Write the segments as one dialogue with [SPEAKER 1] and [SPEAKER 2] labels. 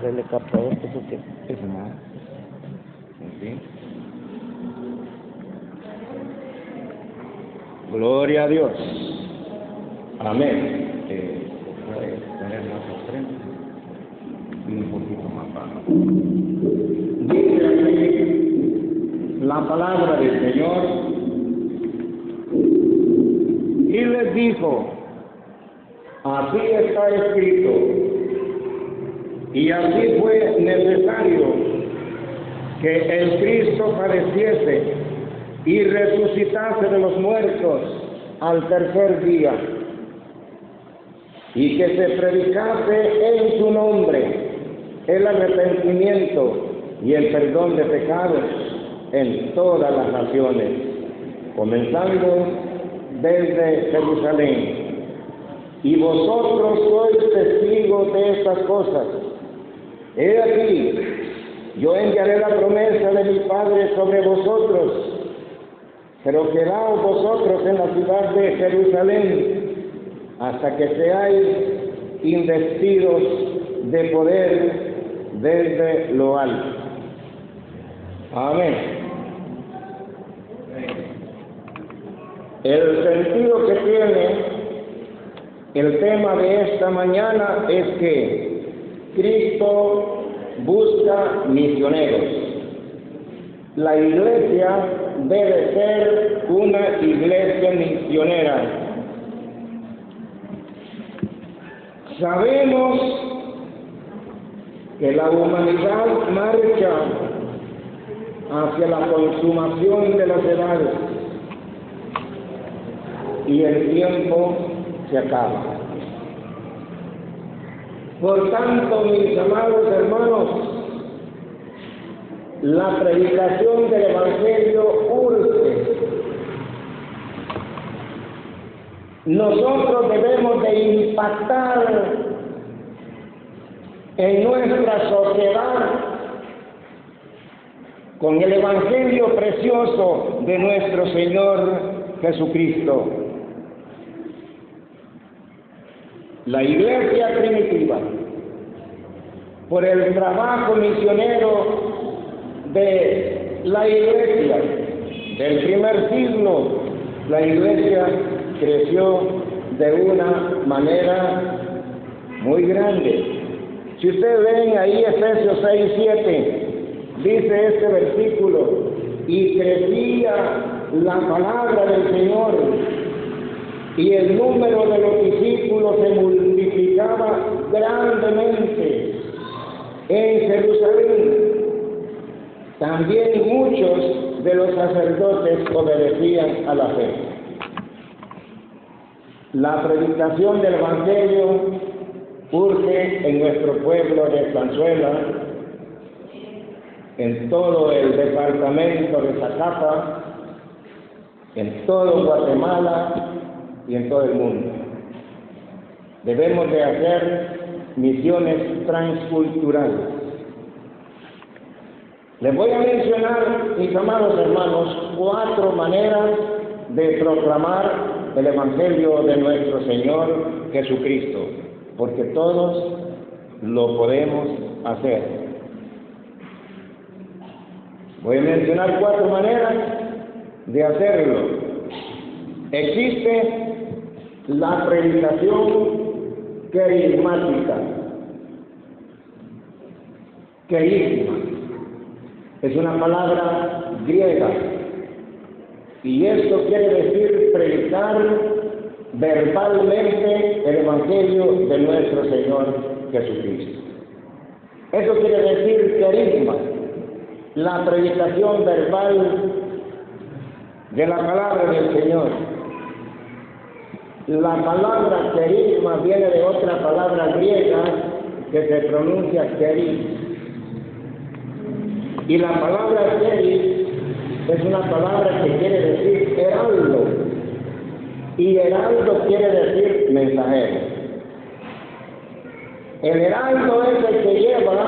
[SPEAKER 1] hacerle captador, eso que es nada.
[SPEAKER 2] ¿Sí? Gloria a Dios. Amén. Puede tener más al frente y un poquito más bajo. Dice aquí la palabra del Señor y les dijo: así está escrito, y así fue necesario que el Cristo padeciese y resucitase de los muertos al tercer día, y que se predicase en su nombre el arrepentimiento y el perdón de pecados en todas las naciones, comenzando desde Jerusalén. Y vosotros sois testigos de estas cosas. He aquí, yo enviaré la promesa de mi Padre sobre vosotros, pero quedaos vosotros en la ciudad de Jerusalén hasta que seáis investidos de poder desde lo alto. Amén. El sentido que tiene el tema de esta mañana es que Cristo busca misioneros. La iglesia debe ser una iglesia misionera. Sabemos que la humanidad marcha hacia la consumación de las edades y el tiempo se acaba. Por tanto, mis amados hermanos, la predicación del Evangelio urge. Nosotros debemos de impactar en nuestra sociedad con el Evangelio precioso de nuestro Señor Jesucristo. La iglesia primitiva, por el trabajo misionero de la iglesia del primer siglo, la iglesia creció de una manera muy grande. Si ustedes ven ahí Efesios 6:7, dice este versículo: y crecía la palabra del Señor, y el número de los discípulos se multiplicaba grandemente en Jerusalén. También muchos de los sacerdotes obedecían a la fe. La predicación del Evangelio urge en nuestro pueblo de Estanzuela, en todo el departamento de Zacapa, en todo Guatemala y en todo el mundo. Debemos de hacer misiones transculturales. Les voy a mencionar, mis amados hermanos, 4 maneras de proclamar el Evangelio de nuestro Señor Jesucristo, porque todos lo podemos hacer. Voy a mencionar 4 maneras de hacerlo. Existe la predicación carismática. Carisma es una palabra griega y esto quiere decir predicar verbalmente el Evangelio de nuestro Señor Jesucristo. Eso quiere decir carisma, la predicación verbal de la palabra del Señor. La palabra carisma viene de otra palabra griega que se pronuncia keris. Y la palabra keris es una palabra que quiere decir heraldo. Y heraldo quiere decir mensajero. El heraldo es el que lleva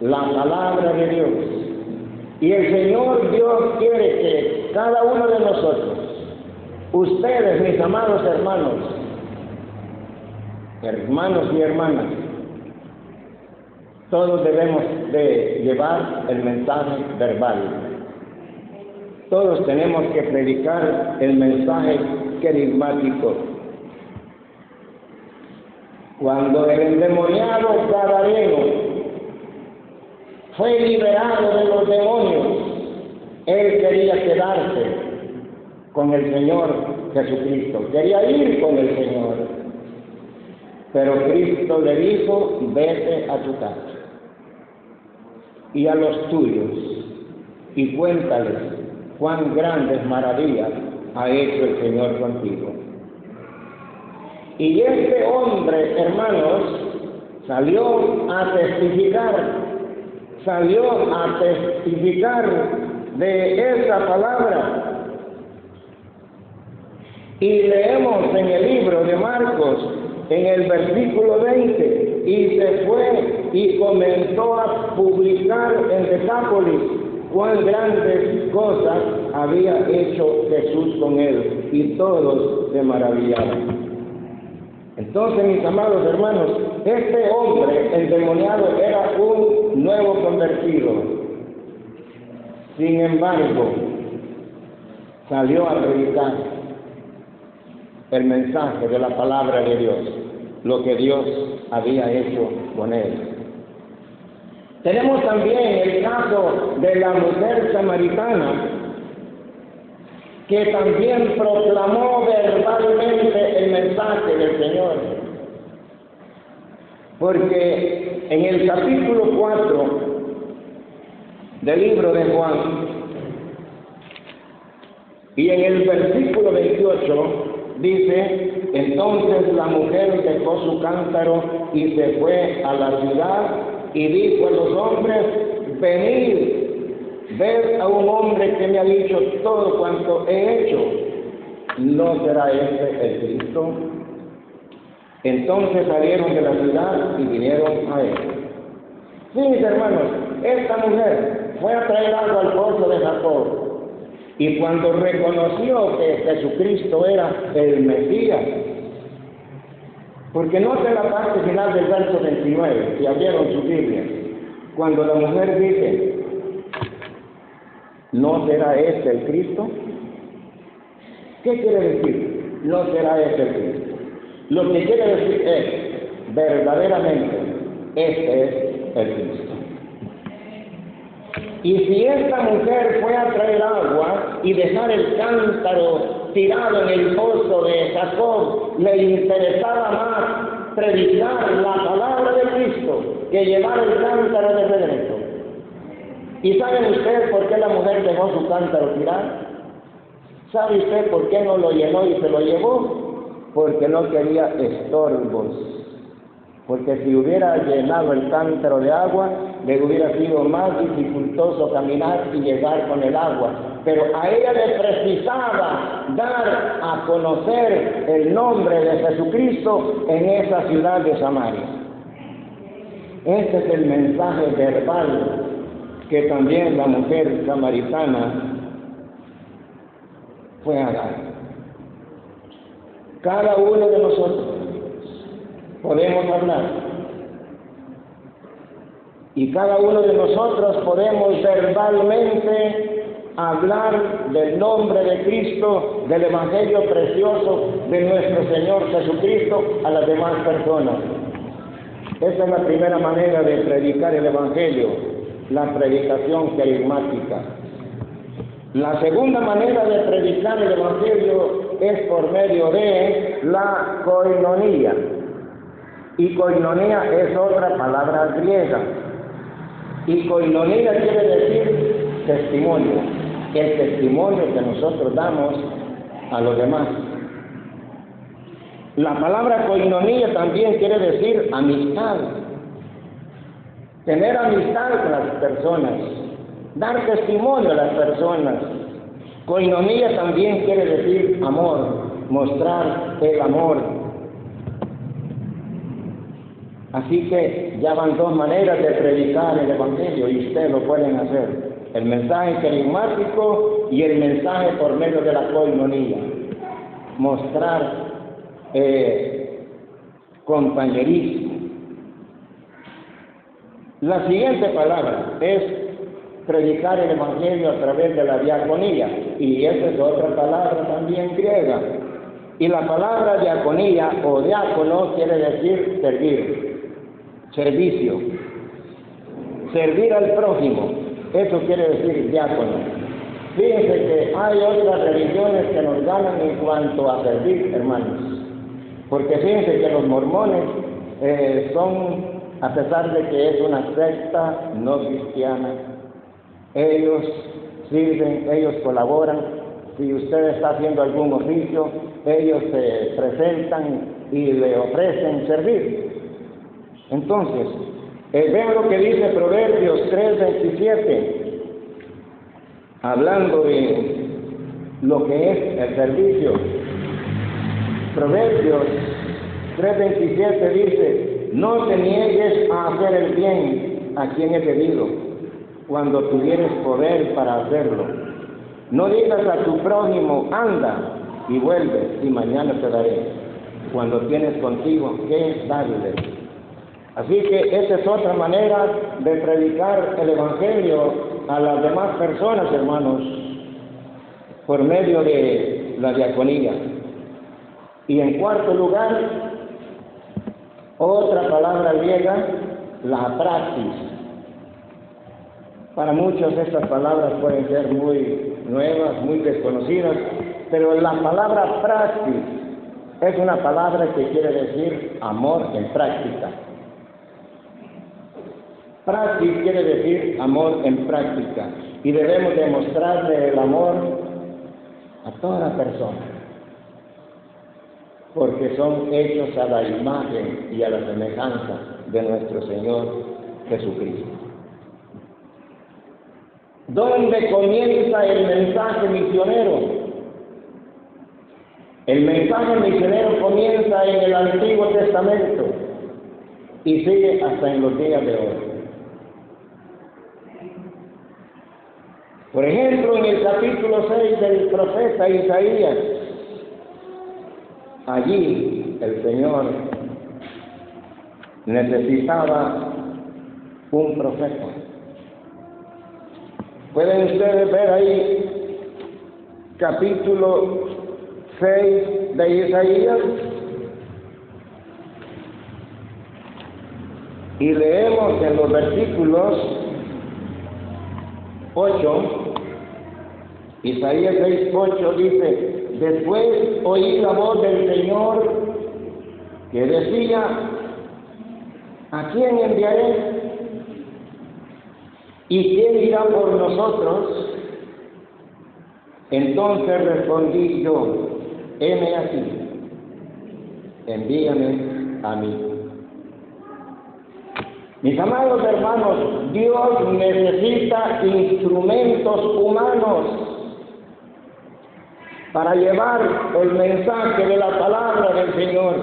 [SPEAKER 2] la palabra de Dios. Y el Señor Dios quiere que cada uno de nosotros, ustedes, mis amados hermanos y hermanas, Todos debemos de llevar el mensaje verbal. Todos tenemos que predicar el mensaje carismático. Cuando el endemoniado gadareno fue liberado de los demonios, él quería quedarse con el Señor Jesucristo, quería ir con el Señor. Pero Cristo le dijo: vete a tu casa y a los tuyos y cuéntales cuán grandes maravillas ha hecho el Señor contigo. Y este hombre, hermanos, salió a testificar de esa palabra. Y leemos en el libro de Marcos, en el versículo 20, y se fue y comenzó a publicar en Decápolis cuán grandes cosas había hecho Jesús con él, y todos se maravillaban. Entonces, mis amados hermanos, este hombre endemoniado era un nuevo convertido. Sin embargo, salió a predicar el mensaje de la palabra de Dios, lo que Dios había hecho con él. Tenemos también el caso de la mujer samaritana, que también proclamó verbalmente el mensaje del Señor. Porque en el capítulo 4 del libro de Juan, y en el versículo 28, dice: entonces la mujer dejó su cántaro y se fue a la ciudad y dijo a los hombres: venid, ved a un hombre que me ha dicho todo cuanto he hecho. ¿No será este el Cristo? Entonces salieron de la ciudad y vinieron a él. Sí, mis hermanos, esta mujer fue a traer agua al pozo de Jacob, y cuando reconoció que Jesucristo era el Mesías, porque noten la parte final del verso 29, si abrieron su Biblia, cuando la mujer dice: ¿no será este el Cristo? ¿Qué quiere decir? No será este el Cristo. Lo que quiere decir es, verdaderamente, este es el Cristo. Y si esta mujer fue a traer agua y dejar el cántaro tirado en el pozo de Jacob, le interesaba más predicar la palabra de Cristo que llevar el cántaro de regreso. ¿Y saben usted por qué la mujer dejó su cántaro tirado? ¿Sabe usted por qué no lo llenó y se lo llevó? Porque no quería estorbos. Porque si hubiera llenado el cántaro de agua, le hubiera sido más dificultoso caminar y llegar con el agua. Pero a ella le precisaba dar a conocer el nombre de Jesucristo en esa ciudad de Samaria. Este es el mensaje verbal que también la mujer samaritana fue a dar. Cada uno de nosotros podemos hablar, y cada uno de nosotros podemos verbalmente hablar del nombre de Cristo, del Evangelio precioso de nuestro Señor Jesucristo a las demás personas. Esa es la primera manera de predicar el Evangelio, la predicación carismática. La segunda manera de predicar el Evangelio es por medio de la koinonía. Y koinonía es otra palabra griega. Y koinonía quiere decir testimonio. El testimonio que nosotros damos a los demás. La palabra koinonía también quiere decir amistad. Tener amistad con las personas. Dar testimonio a las personas. Koinonía también quiere decir amor, mostrar el amor. Así que ya van dos maneras de predicar el Evangelio y ustedes lo pueden hacer. El mensaje carismático y el mensaje por medio de la koinonía. Mostrar compañerismo. La siguiente palabra es predicar el Evangelio a través de la diaconía, y esa es otra palabra también griega. Y la palabra diaconía o diácono quiere decir servir, servicio, servir al prójimo. Eso quiere decir diácono. Fíjense que hay otras religiones que nos ganan en cuanto a servir, hermanos. Porque fíjense que los mormones son, a pesar de que es una secta no cristiana, ellos sirven, ellos colaboran. Si usted está haciendo algún oficio, ellos se presentan y le ofrecen servir. Entonces, vean lo que dice Proverbios 3:27, hablando de lo que es el servicio. Proverbios 3:27 dice: no te niegues a hacer el bien a quien es debido, cuando tuvieres poder para hacerlo. No digas a tu prójimo, anda y vuelve, y mañana te daré, cuando tienes contigo que darle. Así que esa es otra manera de predicar el Evangelio a las demás personas, hermanos, por medio de la diaconía. Y en cuarto lugar, otra palabra griega, la praxis. Para muchos estas palabras pueden ser muy nuevas, muy desconocidas, pero la palabra praxis es una palabra que quiere decir amor en práctica. Praxis quiere decir amor en práctica, y debemos demostrarle el amor a toda persona, porque son hechos a la imagen y a la semejanza de nuestro Señor Jesucristo. ¿Dónde comienza el mensaje misionero? El mensaje misionero comienza en el Antiguo Testamento y sigue hasta en los días de hoy. Por ejemplo, en el capítulo 6 del profeta Isaías, allí el Señor necesitaba un profeta. Pueden ustedes ver ahí capítulo 6 de Isaías y leemos en los versículos 8, Isaías 6:8 dice: después oí la voz del Señor que decía: ¿a quién enviaré? ¿Y quién irá por nosotros? Entonces respondí yo: heme aquí, envíame a mí. Mis amados hermanos, Dios necesita instrumentos humanos para llevar el mensaje de la palabra del Señor.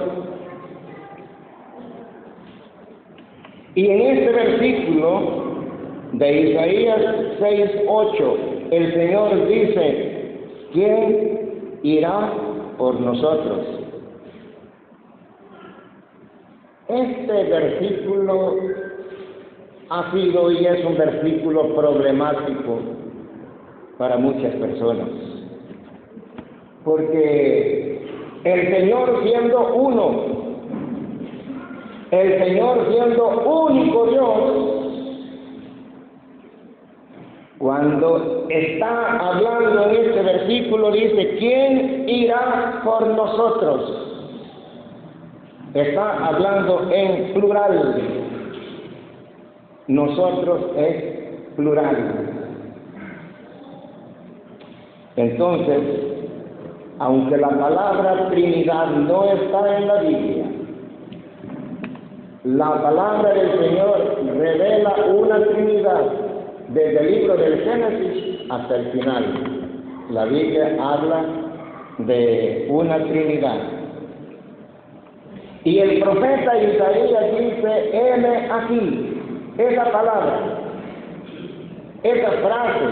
[SPEAKER 2] Y en este versículo de Isaías 6:8, el Señor dice: ¿quién irá por nosotros? Este versículo ha sido y es un versículo problemático para muchas personas, porque el Señor siendo uno, el Señor siendo único Dios, cuando está hablando en este versículo dice: ¿quién irá por nosotros? Está hablando en plural. Nosotros es plural. Entonces, aunque la palabra Trinidad no está en la Biblia, la palabra del Señor revela una Trinidad desde el libro del Génesis hasta el final. La Biblia habla de una Trinidad. Y el profeta Isaías dice: heme aquí. Esa palabra, esa frase,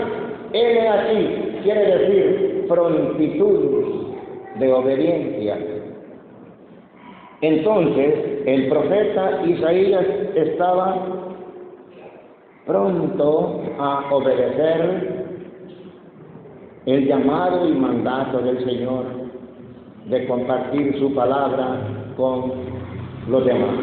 [SPEAKER 2] heme aquí, quiere decir prontitud de obediencia. Entonces, el profeta Isaías estaba pronto a obedecer el llamado y mandato del Señor de compartir su palabra con los demás.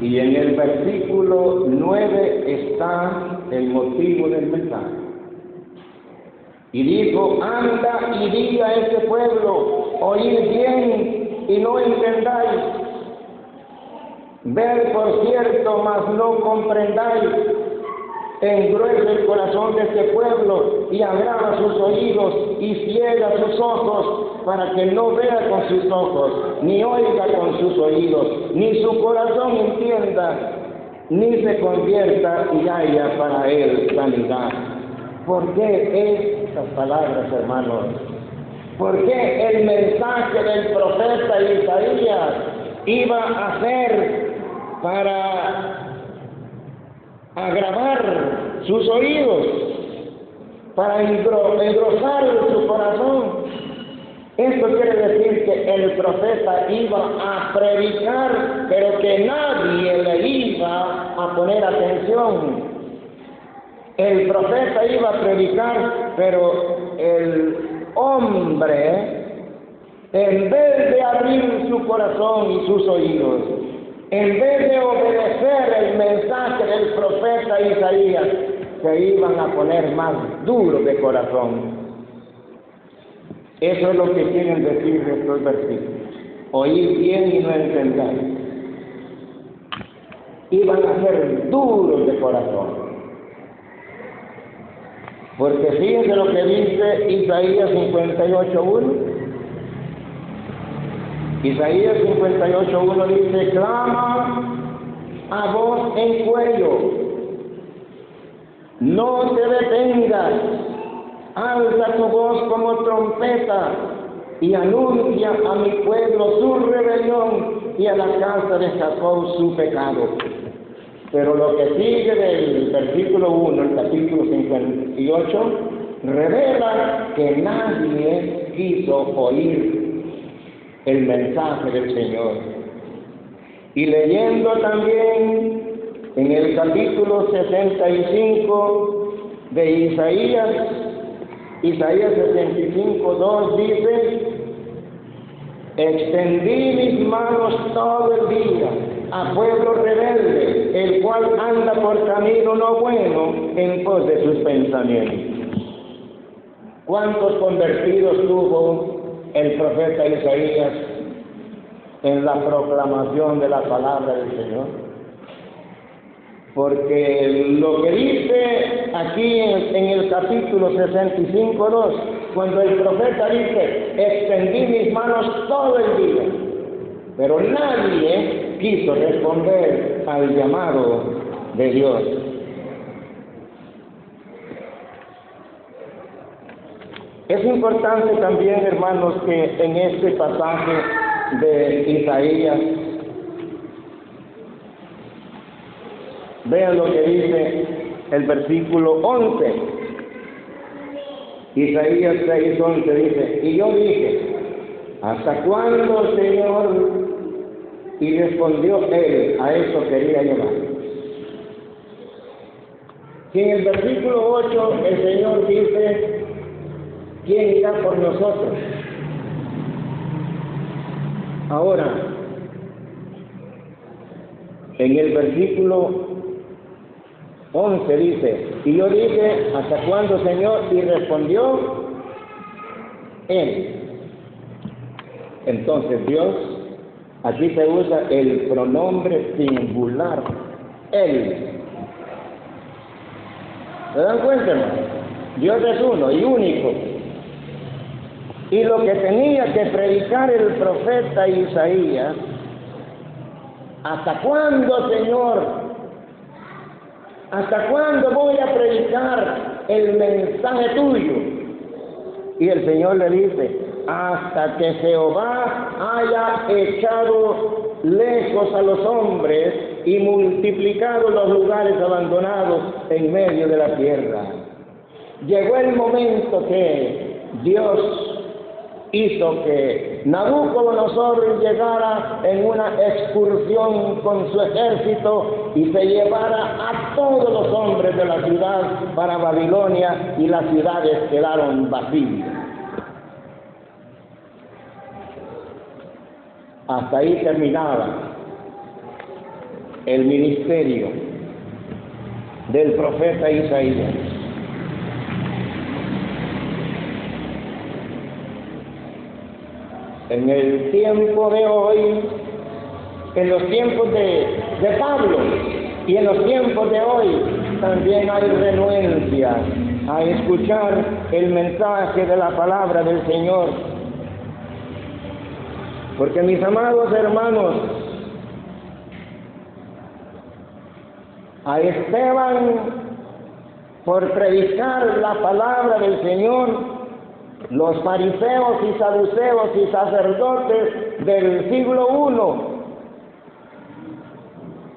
[SPEAKER 2] Y en el versículo 9 está el motivo del mensaje. Y dijo: anda y diga a este pueblo, oíd bien y no entendáis, ved por cierto, mas no comprendáis, engruesa el corazón de este pueblo y agrava sus oídos y ciega sus ojos, para que no vea con sus ojos, ni oiga con sus oídos, ni su corazón entienda, ni se convierta y haya para él sanidad. ¿Por qué estas palabras, hermanos? ¿Por qué el mensaje del profeta Isaías iba a ser para agravar sus oídos, para engrosar su corazón? Esto quiere decir que el profeta iba a predicar, pero que nadie le iba a poner atención. El profeta iba a predicar, pero el hombre, en vez de abrir su corazón y sus oídos, en vez de obedecer el mensaje del profeta Isaías, se iban a poner más duros de corazón. Eso es lo que quieren decir estos versículos. Oír bien y no entendáis. Iban a ser duros de corazón. Porque fíjense lo que dice Isaías 58:1. Isaías 58:1 dice: clama a voz en cuello, no te detengas, alza tu voz como trompeta y anuncia a mi pueblo su rebelión y a la casa de Jacob su pecado. Pero lo que sigue del versículo 1, el capítulo 58, revela que nadie quiso oír el mensaje del Señor. Y leyendo también en el capítulo 65 de Isaías 65:2 dice: extendí mis manos todo el día a pueblo rebelde, el cual anda por camino no bueno en pos de sus pensamientos. ¿Cuántos convertidos tuvo el profeta Isaías en la proclamación de la palabra del Señor? Porque lo que dice aquí en el capítulo 65:2, cuando el profeta dice: extendí mis manos todo el día, pero nadie quiso responder al llamado de Dios. Es importante también, hermanos, que en este pasaje de Isaías vean lo que dice el versículo 11. Isaías 6:11 dice: y yo dije: ¿hasta cuándo, Señor? Y respondió él: a eso quería llevar. Y en el versículo 8 el Señor dice: ¿quién irá por nosotros? Ahora, en el versículo 11 dice: y yo dije: ¿hasta cuándo, Señor? Y respondió él. Entonces Dios, aquí se usa el pronombre singular, él. ¿Se dan cuenta, hermano? Dios es uno y único. Y lo que tenía que predicar el profeta Isaías: ¿hasta cuándo, Señor? ¿Hasta cuándo voy a predicar el mensaje tuyo? Y el Señor le dice: hasta que Jehová haya echado lejos a los hombres y multiplicado los lugares abandonados en medio de la tierra. Llegó el momento que Dios hizo que Nabucodonosor llegara en una excursión con su ejército y se llevara a todos los hombres de la ciudad para Babilonia, y las ciudades quedaron vacías. Hasta ahí terminaba el ministerio del profeta Isaías. En el tiempo de hoy, en los tiempos de Pablo y en los tiempos de hoy, también hay renuencia a escuchar el mensaje de la palabra del Señor. Porque, mis amados hermanos, a Esteban, por predicar la palabra del Señor, los fariseos y saduceos y sacerdotes del siglo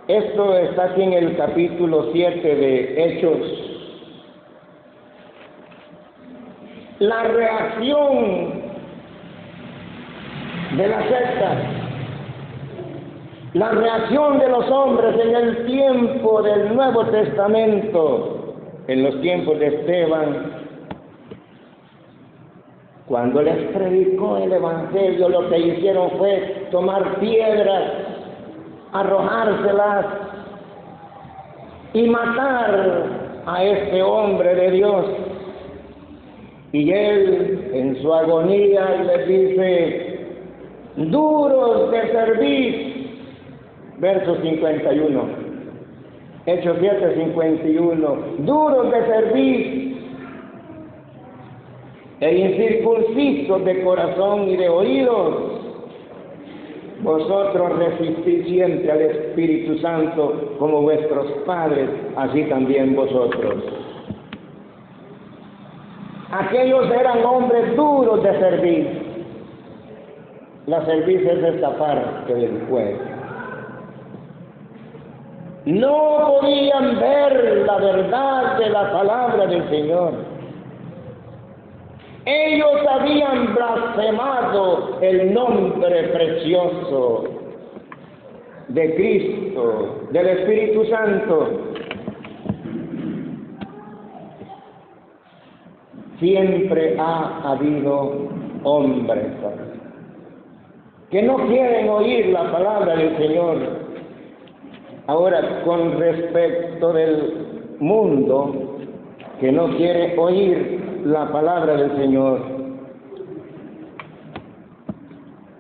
[SPEAKER 2] I, esto está aquí en el capítulo 7 de Hechos, la reacción de la secta, la reacción de los hombres en el tiempo del Nuevo Testamento, en los tiempos de Esteban. Cuando les predicó el Evangelio, lo que hicieron fue tomar piedras, arrojárselas y matar a este hombre de Dios. Y él, en su agonía, les dice: duros de servir. Verso 51. Hechos 7, 51. Duros de servir e incircuncisos de corazón y de oídos, vosotros resistís siempre al Espíritu Santo como vuestros padres, así también vosotros. Aquellos eran hombres duros de servir. La servicio es esta parte del juego. No podían ver la verdad de la palabra del Señor. Ellos habían blasfemado el nombre precioso de Cristo, del Espíritu Santo. Siempre ha habido hombres que no quieren oír la palabra del Señor. Ahora, con respecto del mundo que no quiere oír la palabra del Señor,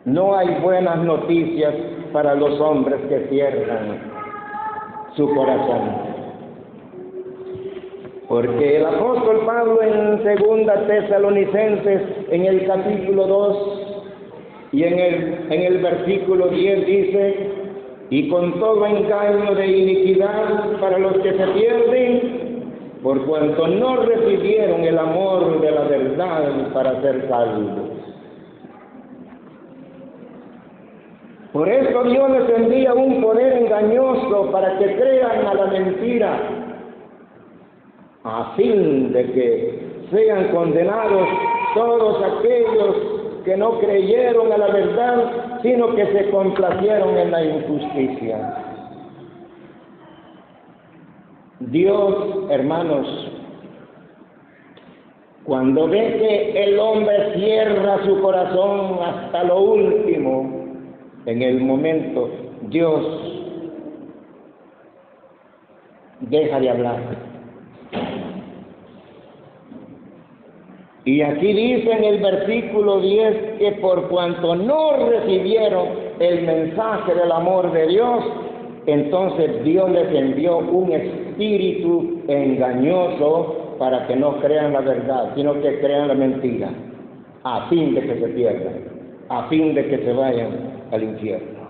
[SPEAKER 2] no hay buenas noticias para los hombres que cierran su corazón. Porque el apóstol Pablo en 2 Tesalonicenses, en el capítulo 2 y en el versículo 10 dice: y con todo engaño de iniquidad para los que se pierden, por cuanto no recibieron el amor de la verdad para ser salvos. Por eso Dios les envía un poder engañoso para que crean a la mentira, a fin de que sean condenados todos aquellos que no creyeron a la verdad, sino que se complacieron en la injusticia. Dios, hermanos, cuando ve que el hombre cierra su corazón hasta lo último, en el momento, Dios deja de hablar. Y aquí dice en el versículo 10 que por cuanto no recibieron el mensaje del amor de Dios, entonces Dios les envió un espíritu engañoso para que no crean la verdad, sino que crean la mentira, a fin de que se pierdan, a fin de que se vayan al infierno.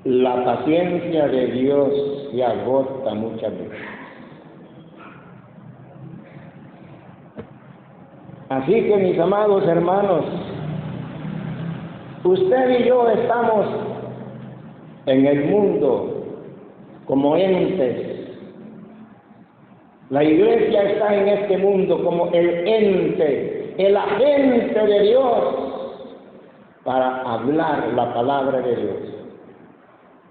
[SPEAKER 2] La paciencia de Dios se agota muchas veces. Así que, mis amados hermanos, usted y yo estamos en el mundo como entes La iglesia está en este mundo como el ente, el agente de Dios para hablar la palabra de Dios.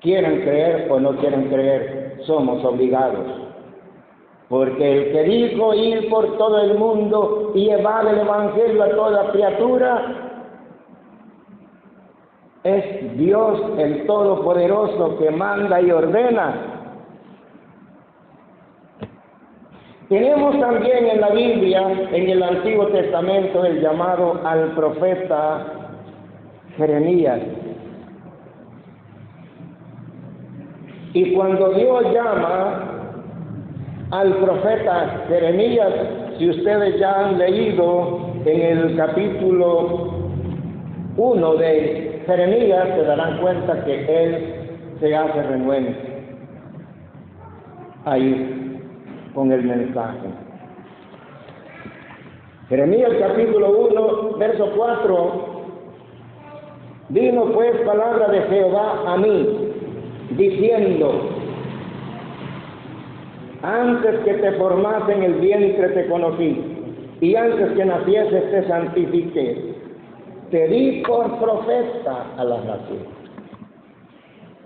[SPEAKER 2] Quieran creer o no quieran creer, somos obligados. Porque el que dijo ir por todo el mundo y llevar el evangelio a toda criatura es Dios el Todopoderoso que manda y ordena. Tenemos también en la Biblia, en el Antiguo Testamento, el llamado al profeta Jeremías. Y cuando Dios llama al profeta Jeremías, si ustedes ya han leído en el capítulo 1 de Jeremías, se darán cuenta que él se hace renuente ahí con el mensaje. Jeremías capítulo 1, verso 4, vino pues palabra de Jehová a mí, diciendo: antes que te formase en el vientre te conocí, y antes que nacieses te santifiqué, te di por profeta a las naciones.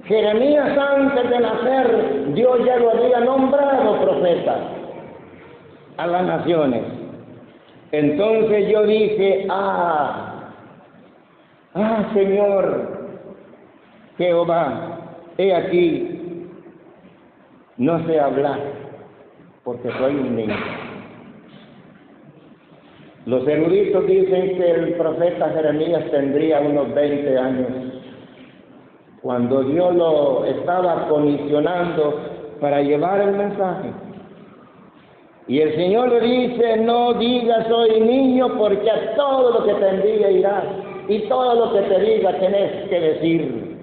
[SPEAKER 2] Jeremías, antes de nacer, Dios ya lo había nombrado profeta a las naciones. Entonces yo dije: Señor Jehová, he aquí, no sé hablar, porque soy un niño. Los eruditos dicen que el profeta Jeremías tendría unos 20 años cuando Dios lo estaba comisionando para llevar el mensaje. Y el Señor le dice: no digas soy niño, porque a todo lo que te envíe irás, y todo lo que te diga tenés que decir.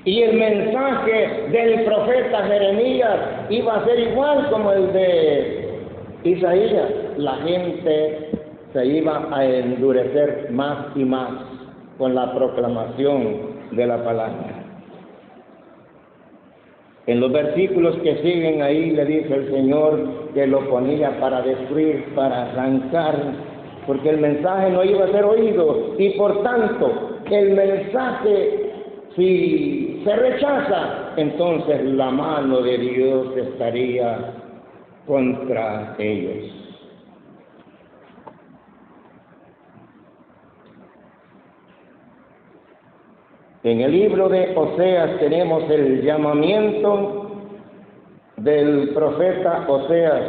[SPEAKER 2] Y el mensaje del profeta Jeremías iba a ser igual como el de Isaías. La gente se iba a endurecer más y más con la proclamación de la palabra. En los versículos que siguen ahí le dice el Señor que lo ponía para destruir, para arrancar, porque el mensaje no iba a ser oído, y por tanto el mensaje, si se rechaza, entonces la mano de Dios estaría contra ellos. En el libro de Oseas tenemos el llamamiento del profeta Oseas,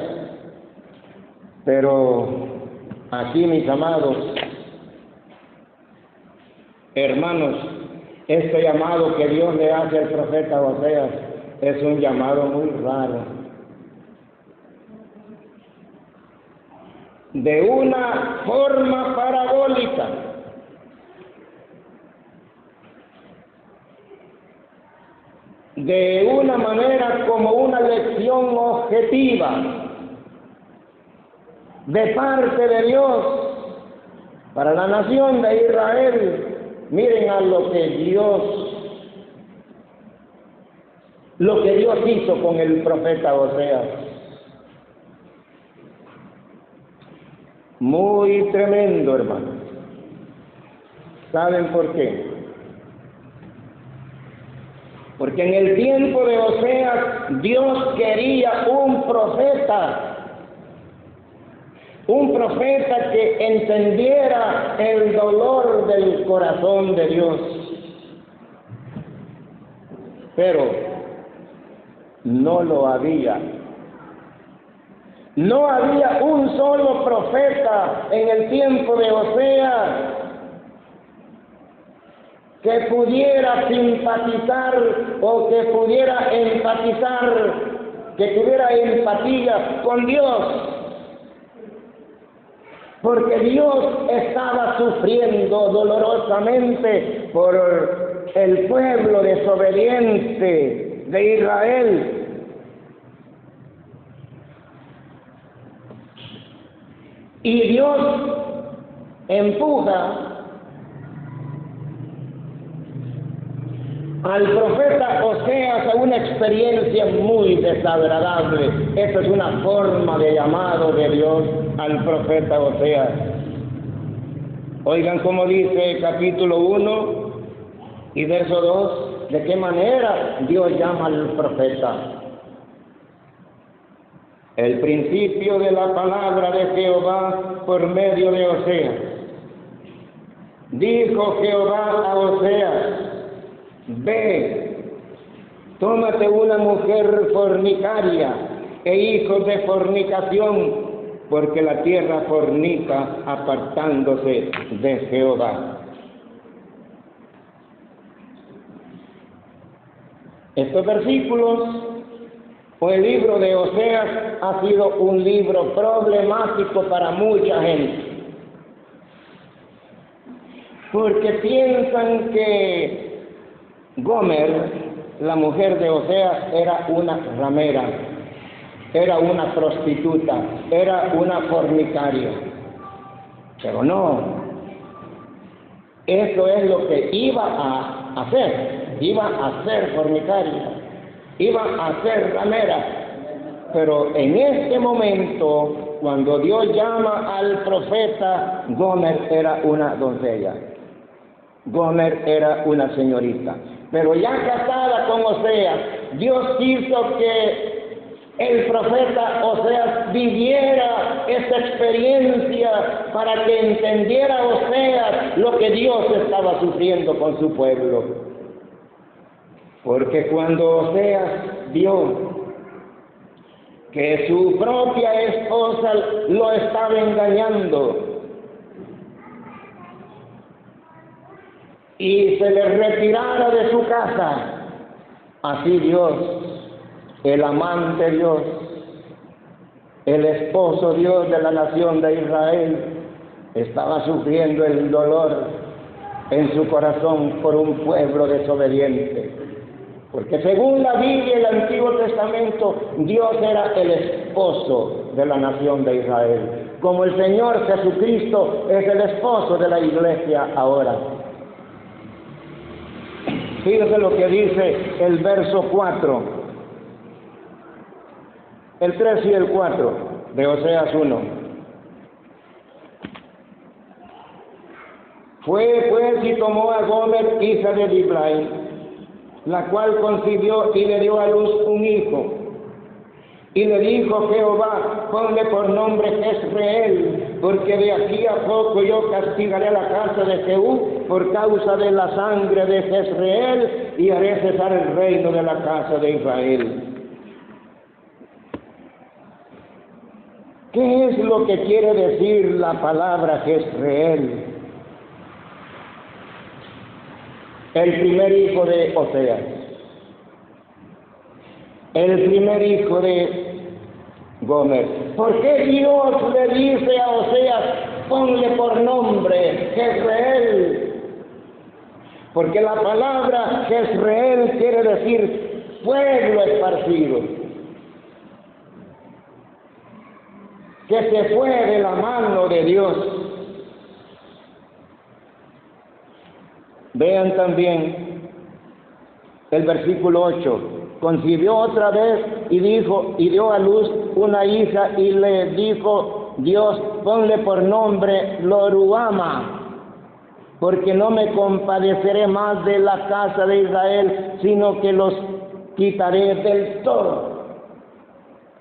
[SPEAKER 2] pero aquí, mis amados hermanos, este llamado que Dios le hace al profeta Oseas es un llamado muy raro, de una forma parabólica. De una manera como una lección objetiva de parte de Dios para la nación de Israel. Miren a lo que Dios hizo con el profeta Oseas. Muy tremendo, hermanos. ¿Saben por qué? Porque en el tiempo de Oseas, Dios quería un profeta que entendiera el dolor del corazón de Dios. Pero no lo había. No había un solo profeta en el tiempo de Oseas que pudiera simpatizar o que pudiera empatizar, que tuviera empatía con Dios, porque Dios estaba sufriendo dolorosamente por el pueblo desobediente de Israel. Y Dios empuja al profeta Oseas Oseas a una experiencia muy desagradable. Esa es una forma de llamado de Dios al profeta Oseas. Oigan cómo dice capítulo 1 y verso 2, de qué manera Dios llama al profeta. El principio de la palabra de Jehová por medio de Oseas. Dijo Jehová a Oseas: ve, tómate una mujer fornicaria e hijos de fornicación, porque la tierra fornica apartándose de Jehová. Estos versículos o el libro de Oseas ha sido un libro problemático para mucha gente, porque piensan que Gomer, la mujer de Oseas, era una ramera, era una prostituta, era una fornicaria. Pero no, eso es lo que iba a ser fornicaria, iba a ser ramera. Pero en este momento, cuando Dios llama al profeta, Gomer era una doncella, Gomer era una señorita. Pero ya casada con Oseas, Dios quiso que el profeta Oseas viviera esa experiencia para que entendiera Oseas lo que Dios estaba sufriendo con su pueblo. Porque cuando Oseas vio que su propia esposa lo estaba engañando y se le retirara de su casa, así Dios, el amante Dios, el esposo Dios de la nación de Israel, estaba sufriendo el dolor en su corazón por un pueblo desobediente. Porque según la Biblia y el Antiguo Testamento, Dios era el esposo de la nación de Israel, como el Señor Jesucristo es el esposo de la iglesia ahora. Fíjense lo que dice el verso 4, el 3 y el 4 de Oseas 1. Fue pues y tomó a Gomer, hija de Diblaim, la cual concibió y le dio a luz un hijo. Y le dijo Jehová: ponle por nombre Jezreel, porque de aquí a poco yo castigaré a la casa de Jehú por causa de la sangre de Jezreel, y haré cesar el reino de la casa de Israel. ¿Qué es lo que quiere decir la palabra Jezreel? El primer hijo de Oseas, el primer hijo de Gomer. ¿Por qué Dios le dice a Oseas: ponle por nombre Jezreel? Porque la palabra Jezreel quiere decir pueblo esparcido, que se fue de la mano de Dios. Vean también el versículo 8. Concibió otra vez y dio a luz una hija, y le dijo Dios: ponle por nombre Loruama, porque no me compadeceré más de la casa de Israel, sino que los quitaré del todo.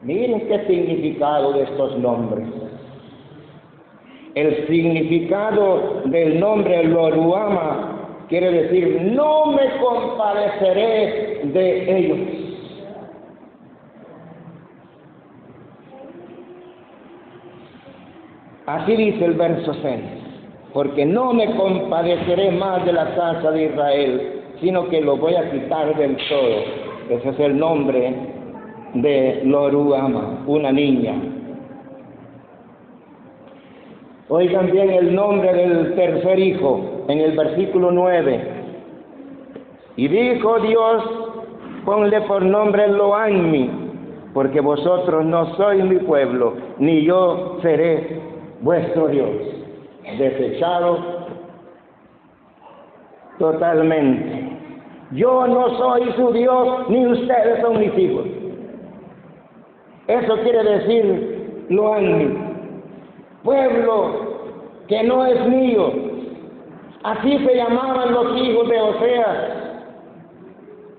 [SPEAKER 2] Miren qué significado de estos nombres. El significado del nombre Loruama quiere decir: no me compadeceré de ellos. Así dice el verso 6. Porque no me compadeceré más de la casa de Israel, sino que lo voy a quitar del todo. Ese es el nombre de Loruama, una niña. Oigan bien el nombre del tercer hijo, en el versículo 9. Y dijo Dios: ponle por nombre Loanmi, porque vosotros no sois mi pueblo, ni yo seré vuestro Dios. Desechado totalmente. Yo no soy su Dios, ni ustedes son mis hijos. Eso quiere decir Lo-Ammi, pueblo que no es mío. Así se llamaban los hijos de Oseas.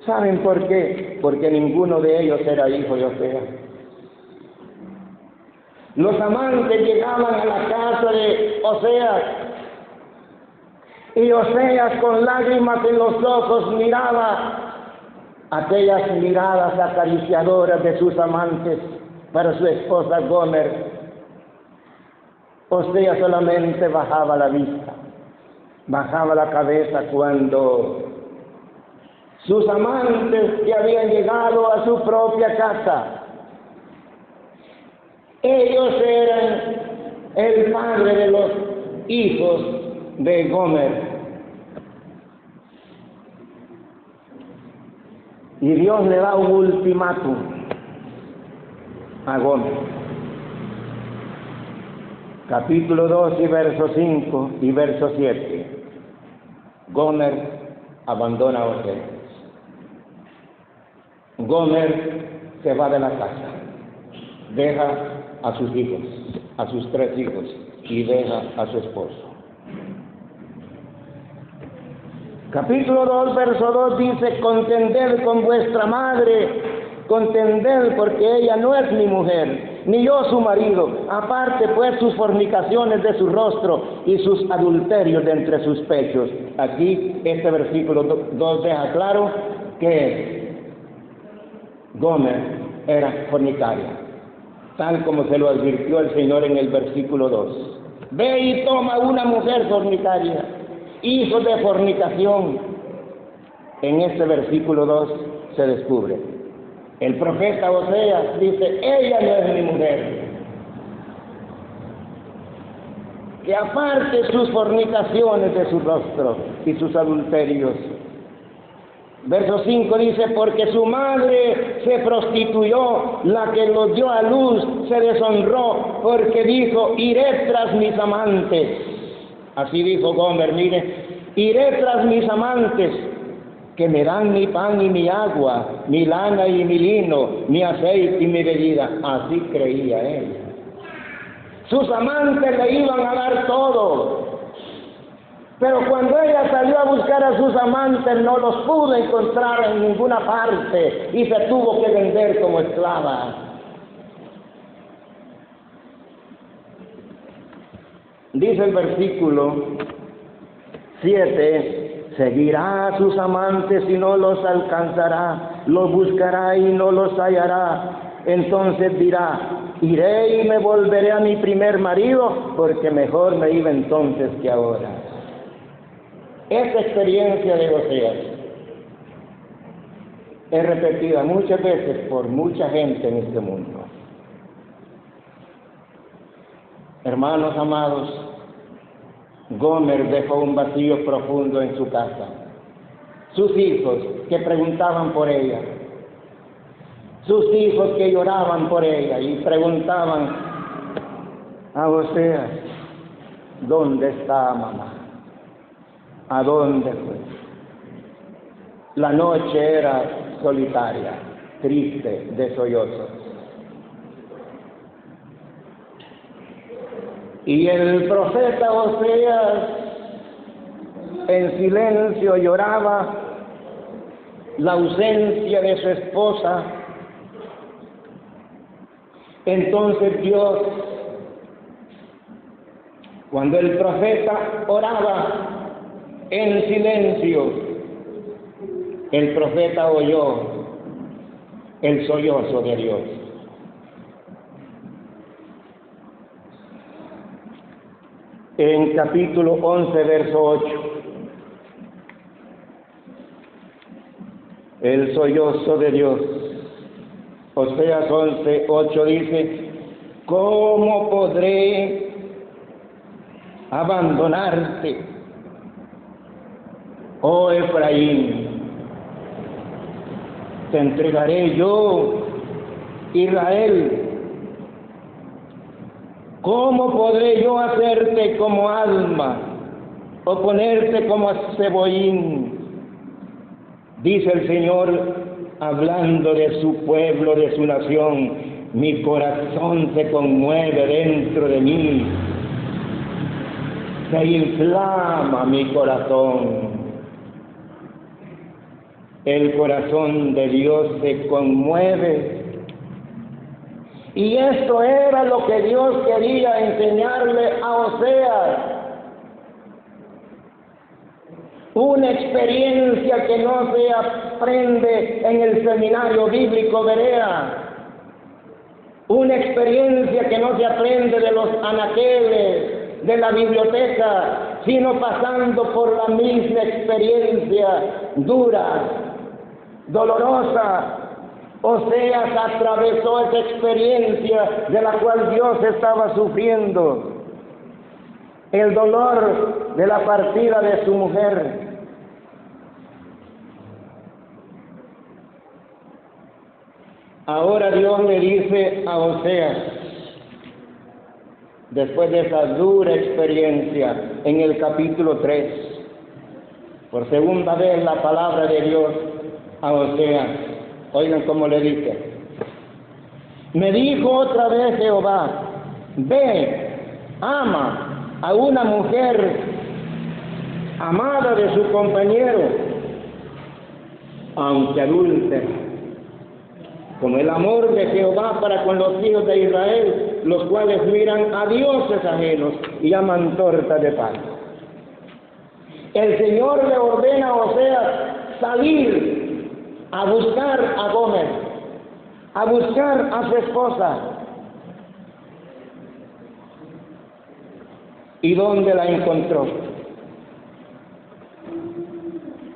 [SPEAKER 2] ¿Saben por qué? Porque ninguno de ellos era hijo de Oseas. Los amantes llegaban a la casa de Oseas y Oseas con lágrimas en los ojos miraba aquellas miradas acariciadoras de sus amantes para su esposa Gomer. Oseas solamente bajaba la vista, bajaba la cabeza cuando sus amantes que habían llegado a su propia casa, ellos eran el padre de los hijos de Gomer. Y Dios le da un ultimátum a Gomer. Capítulo 2 y verso 5 y verso 7. Gomer abandona a Oseas. Gomer se va de la casa, deja a sus hijos, a sus 3 hijos, y deja a su esposo. Capítulo 2, verso 2 dice: contended con vuestra madre, contended, porque ella no es mi mujer, ni yo su marido. Aparte pues sus fornicaciones de su rostro y sus adulterios de entre sus pechos. Aquí este versículo 2 deja claro que Gomer era fornicaria, tal como se lo advirtió el Señor en el versículo 2. Ve y toma una mujer fornicaria, hijo de fornicación. En este versículo 2 se descubre. El profeta Oseas dice: ella no es mi mujer. Que aparte sus fornicaciones de su rostro y sus adulterios. Verso 5 dice: porque su madre se prostituyó, la que lo dio a luz se deshonró, porque dijo: iré tras mis amantes. Así dijo Gomer: mire, iré tras mis amantes, que me dan mi pan y mi agua, mi lana y mi lino, mi aceite y mi bebida. Así creía ella. Sus amantes le iban a dar todo. Pero cuando ella salió a buscar a sus amantes, no los pudo encontrar en ninguna parte y se tuvo que vender como esclava. Dice el versículo 7: seguirá a sus amantes y no los alcanzará, los buscará y no los hallará. Entonces dirá: iré y me volveré a mi primer marido, porque mejor me iba entonces que ahora. Esta experiencia de Oseas es repetida muchas veces por mucha gente en este mundo. Hermanos amados, Gomer dejó un vacío profundo en su casa. Sus hijos que preguntaban por ella, sus hijos que lloraban por ella y preguntaban a Oseas: ¿dónde está mamá? ¿A dónde fue? La noche era solitaria, triste, de sollozos. Y el profeta Oseas en silencio lloraba la ausencia de su esposa. Entonces Dios, cuando el profeta oraba en silencio, el profeta oyó el sollozo de Dios. En capítulo 11, verso 8, el sollozo de Dios. Oseas 11, 8 dice: ¿cómo podré abandonarte, oh Efraín? Te entregaré yo, Israel. ¿Cómo podré yo hacerte como alma o ponerte como cebollín? Dice el Señor, hablando de su pueblo, de su nación: mi corazón se conmueve dentro de mí, se inflama mi corazón. El corazón de Dios se conmueve. Y esto era lo que Dios quería enseñarle a Oseas. Una experiencia que no se aprende en el seminario bíblico Berea. Una experiencia que no se aprende de los anaqueles, de la biblioteca, sino pasando por la misma experiencia dura, dolorosa. Oseas atravesó esa experiencia de la cual Dios estaba sufriendo. El dolor de la partida de su mujer. Ahora Dios le dice a Oseas, después de esa dura experiencia, en el capítulo 3, por segunda vez la palabra de Dios a Oseas. Oigan cómo le dice: me dijo otra vez Jehová, ve, ama a una mujer amada de su compañero, aunque adúltera, como el amor de Jehová para con los hijos de Israel, los cuales miran a dioses ajenos y aman torta de pan. El Señor le ordena a Oseas salir a buscar a Gomer, a buscar a su esposa. ¿Y dónde la encontró?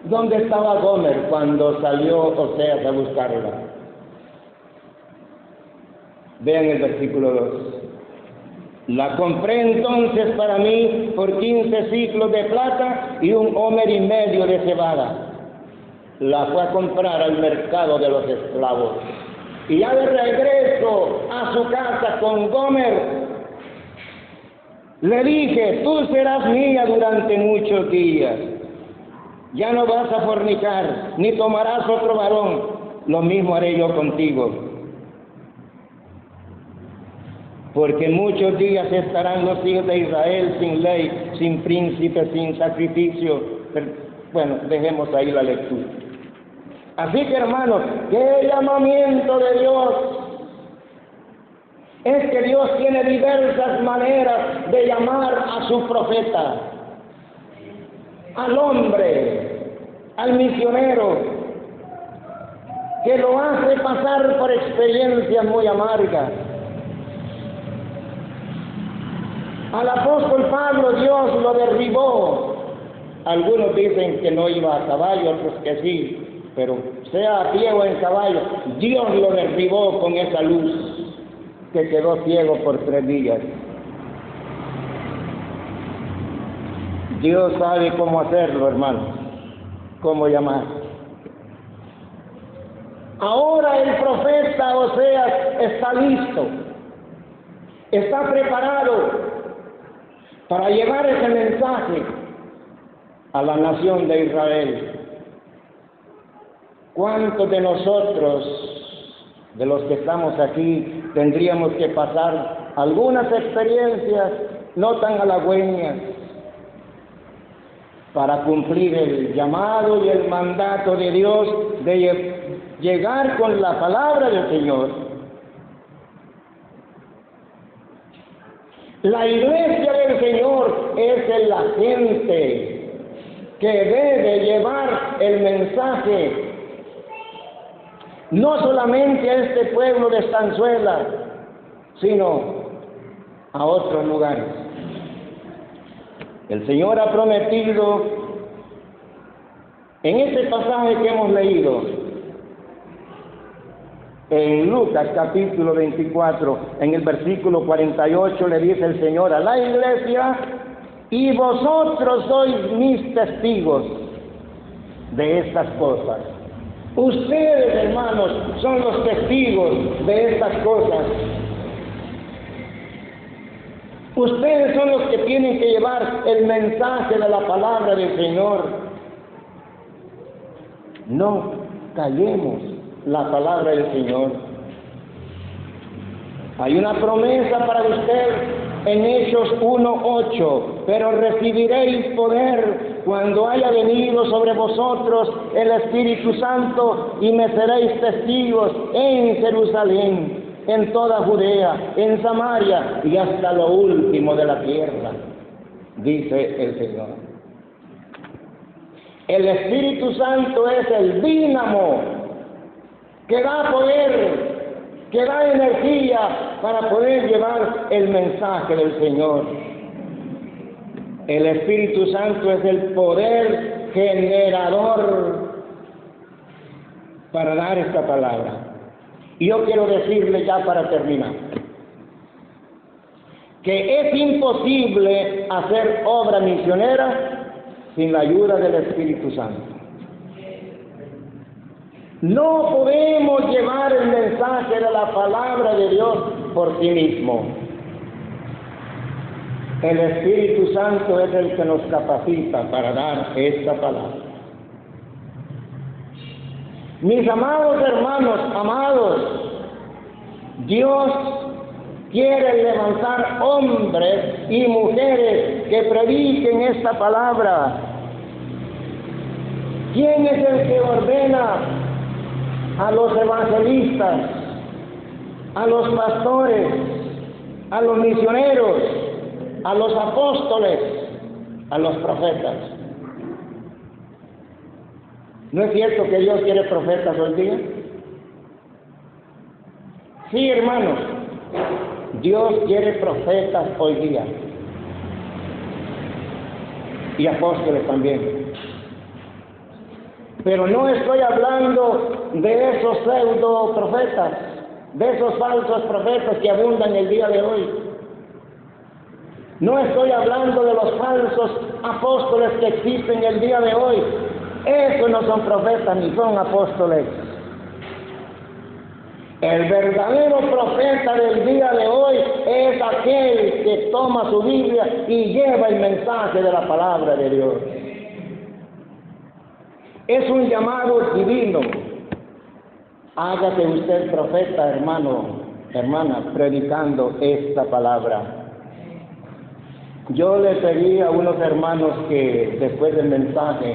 [SPEAKER 2] ¿Dónde estaba Gomer cuando salió Oseas a buscarla? Vean el versículo 2. La compré entonces para mí por 15 ciclos de plata y 1,5 homer de cebada. La fue a comprar al mercado de los esclavos. Y ya de regreso a su casa con Gomer, le dije: tú serás mía durante muchos días. Ya no vas a fornicar, ni tomarás otro varón. Lo mismo haré yo contigo. Porque muchos días estarán los hijos de Israel sin ley, sin príncipe, sin sacrificio. Pero, bueno, dejemos ahí la lectura. Así que, hermanos, qué llamamiento de Dios. Es que Dios tiene diversas maneras de llamar a su profeta, al hombre, al misionero, que lo hace pasar por experiencias muy amargas. Al apóstol Pablo Dios lo derribó. Algunos dicen que no iba a caballo, otros que sí. Pero sea a pie o en caballo, Dios lo derribó con esa luz, que quedó ciego por 3 días. Dios sabe cómo hacerlo, hermanos, cómo llamar. Ahora el profeta Oseas está listo, está preparado para llevar ese mensaje a la nación de Israel. ¿Cuántos de nosotros, de los que estamos aquí, tendríamos que pasar algunas experiencias no tan halagüeñas para cumplir el llamado y el mandato de Dios de llegar con la palabra del Señor? La iglesia del Señor es la gente que debe llevar el mensaje no solamente a este pueblo de Estanzuela, sino a otros lugares. El Señor ha prometido en este pasaje que hemos leído, en Lucas capítulo 24, en el versículo 48, le dice el Señor a la iglesia: y vosotros sois mis testigos de estas cosas. Ustedes, hermanos, son los testigos de estas cosas. Ustedes son los que tienen que llevar el mensaje de la palabra del Señor. No callemos la palabra del Señor. Hay una promesa para usted en Hechos 1:8, pero recibiréis poder cuando haya venido sobre vosotros el Espíritu Santo y me seréis testigos en Jerusalén, en toda Judea, en Samaria y hasta lo último de la tierra, dice el Señor. El Espíritu Santo es el dínamo que da poder, que da energía para poder llevar el mensaje del Señor. El Espíritu Santo es el poder generador para dar esta palabra. Y yo quiero decirle ya para terminar, que es imposible hacer obra misionera sin la ayuda del Espíritu Santo. No podemos llevar el mensaje de la palabra de Dios por sí mismo. El Espíritu Santo es el que nos capacita para dar esta palabra. Mis amados hermanos, amados, Dios quiere levantar hombres y mujeres que prediquen esta palabra. ¿Quién es el que ordena a los evangelistas, a los pastores, a los misioneros, a los apóstoles, a los profetas? ¿No es cierto que Dios quiere profetas hoy día? Sí, hermanos, Dios quiere profetas hoy día. Y apóstoles también. Pero no estoy hablando de esos pseudo profetas, de esos falsos profetas que abundan el día de hoy. No estoy hablando de los falsos apóstoles que existen el día de hoy. Esos no son profetas ni son apóstoles. El verdadero profeta del día de hoy es aquel que toma su Biblia y lleva el mensaje de la palabra de Dios. Es un llamado divino. Hágase usted profeta, hermano, hermana, predicando esta palabra. Yo le pedí a unos hermanos que después del mensaje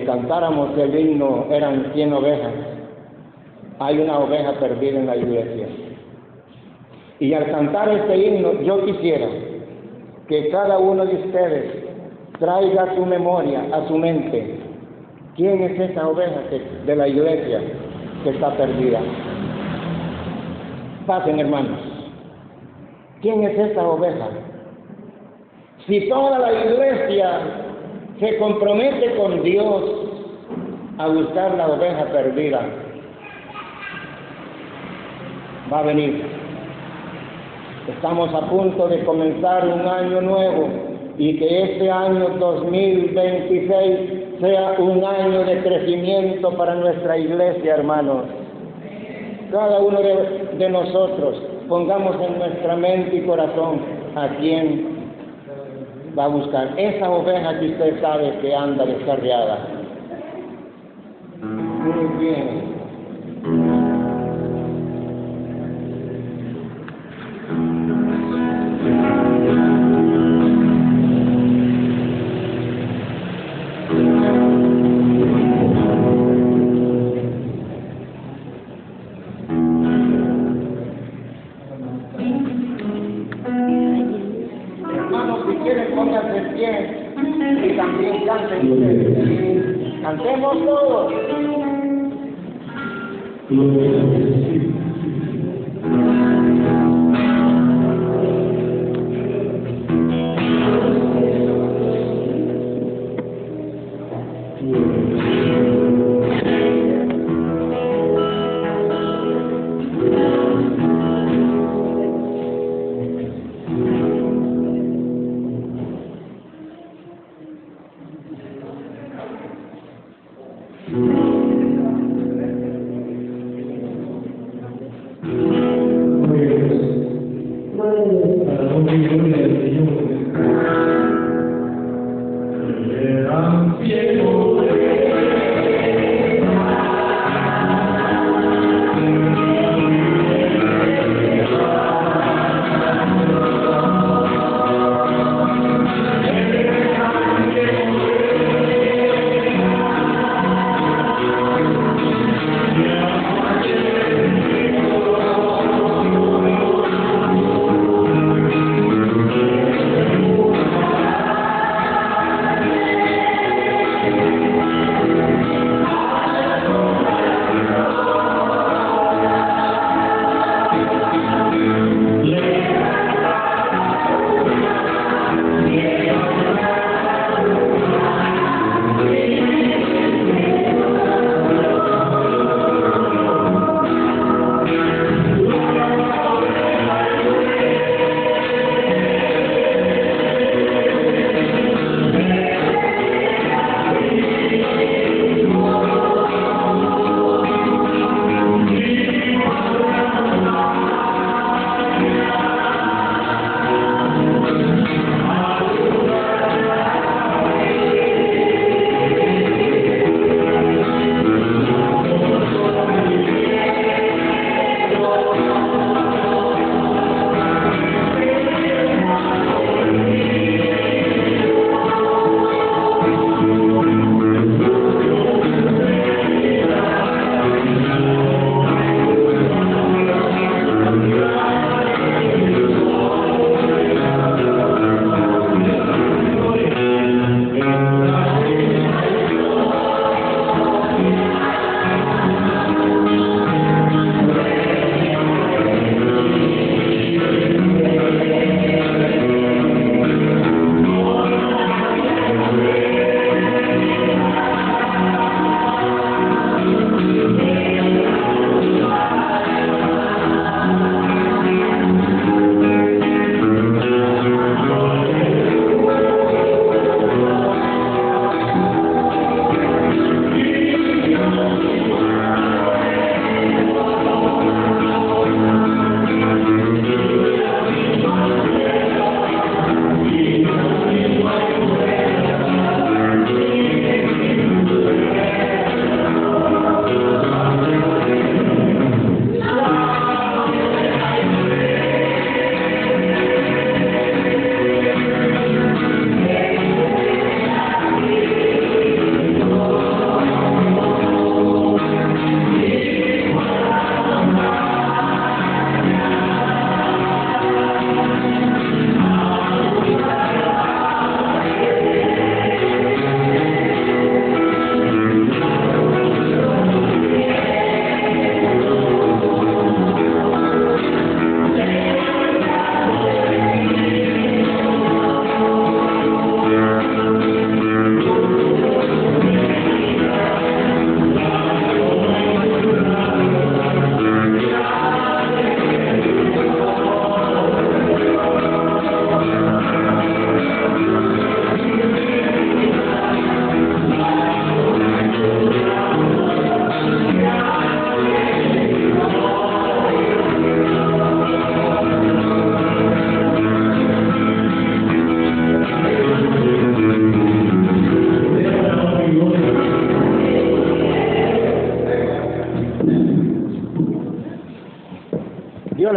[SPEAKER 2] cantáramos el himno, eran 100 ovejas. Hay una oveja perdida en la iglesia. Y al cantar este himno, yo quisiera que cada uno de ustedes traiga a su memoria, a su mente, ¿quién es esa oveja de la iglesia que está perdida? Pasen, hermanos. ¿Quién es esa oveja? Si toda la iglesia se compromete con Dios a buscar la oveja perdida, va a venir. Estamos a punto de comenzar un año nuevo y que este año 2026 sea un año de crecimiento para nuestra iglesia, hermanos. Cada uno de nosotros pongamos en nuestra mente y corazón a quién va a buscar esa oveja que usted sabe que anda descarriada. Muy bien. Y también canten ustedes. Cantemos todos.
[SPEAKER 3] Cielo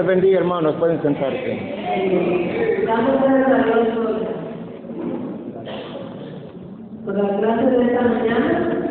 [SPEAKER 2] les bendiga, hermanos. Pueden sentarse.
[SPEAKER 3] Damos gracias a Dios por la clase de esta mañana.